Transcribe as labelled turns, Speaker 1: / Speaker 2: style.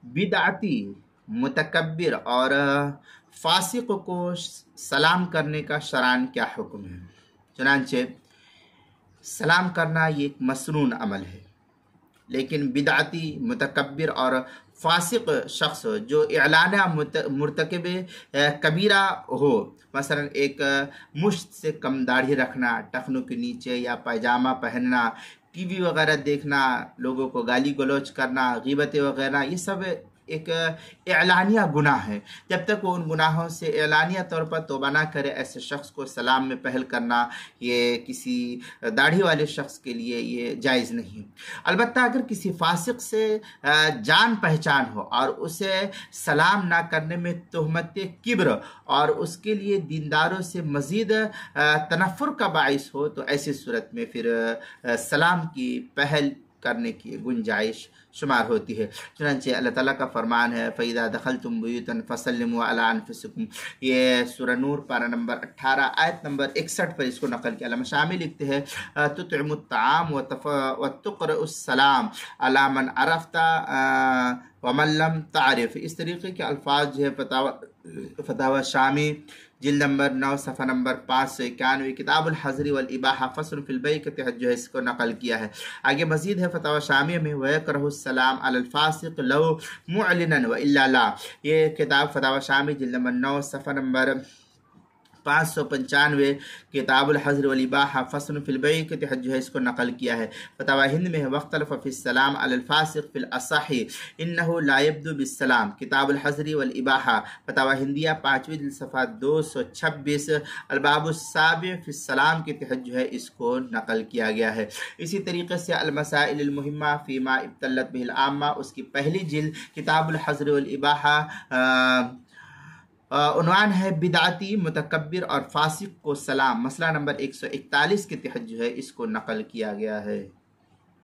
Speaker 1: بدعتی، متکبر اور فاسق کو سلام کرنے کا شرعاً کیا حکم ہے؟ چنانچہ سلام کرنا یہ ایک مسنون عمل ہے، لیکن بدعتی، متکبر اور فاسق شخص جو اعلانہ مرتکب کبیرہ ہو، مثلا ایک مشت سے کم داڑھی رکھنا، ٹخنوں کے نیچے یا پائجامہ پہننا، ٹی وی وغیرہ دیکھنا، لوگوں کو گالی گلوچ کرنا، غیبتیں وغیرہ، یہ سب ایک اعلانیہ گناہ ہے۔ جب تک وہ ان گناہوں سے اعلانیہ طور پر توبہ نہ کرے، ایسے شخص کو سلام میں پہل کرنا یہ کسی داڑھی والے شخص کے لیے یہ جائز نہیں۔ البتہ اگر کسی فاسق سے جان پہچان ہو اور اسے سلام نہ کرنے میں تہمت کبر اور اس کے لیے دینداروں سے مزید تنفر کا باعث ہو، تو ایسی صورت میں پھر سلام کی پہل کرنے کی گنجائش شمار ہوتی ہے۔ چنانچہ اللہ تعالیٰ کا فرمان ہے فَإِذَا دَخَلْتُمْ بُيُوتًا فَسَلِّمُوا عَلَىٰ أَنفُسِكُمْ، یہ سورہ نور پارہ نمبر 18 آیت نمبر 61 پر اس کو نقل کیا۔ علامہ شامی لکھتے ہیں تُطْعِمُ الطَّعَامَ وَتُقْرِئُ السَّلَامَ عَلَىٰ مَنْ عَرَفْتَ وَمَنْ لَمْ تَعْرِفْ، اس طریقے کے الفاظ جو ہے فتاوی شامی جلد نمبر 9 صفحہ نمبر 591، کتاب الحظر والاباحہ فصل فی البیع کے تحت جو ہے اس کو نقل کیا ہے۔ آگے مزید ہے فتاوی شامیہ میں وَيَكْرَهُ السلام علی الفاسق لو معلنا وإلا لا، یہ کتاب فتاوی شامی جلد نمبر 9 صفحہ نمبر 595، کتاب الحظر والاباحہ فصل فی البیع کے تحت جو ہے اس کو نقل کیا ہے۔ فتاوی ہند میں ہے واختلف فی السلام علی الفاسق فی الاصح انہ لا یبدو بالسلام، کتاب الحظر والاباحہ فتاوی ہندیہ 5ویں جلد صفحہ 226، الباب السابع فی السلام کے تحت جو ہے اس کو نقل کیا گیا ہے۔ اسی طریقے سے المسائل المہمہ فیما ابتلت بہ العامہ، اس کی پہلی جلد کتاب الحظر والاباحہ، عنوان ہے بدعتی، متکبر اور فاسق کو سلام، مسئلہ نمبر 141 کے تحت جو ہے اس کو نقل کیا گیا ہے۔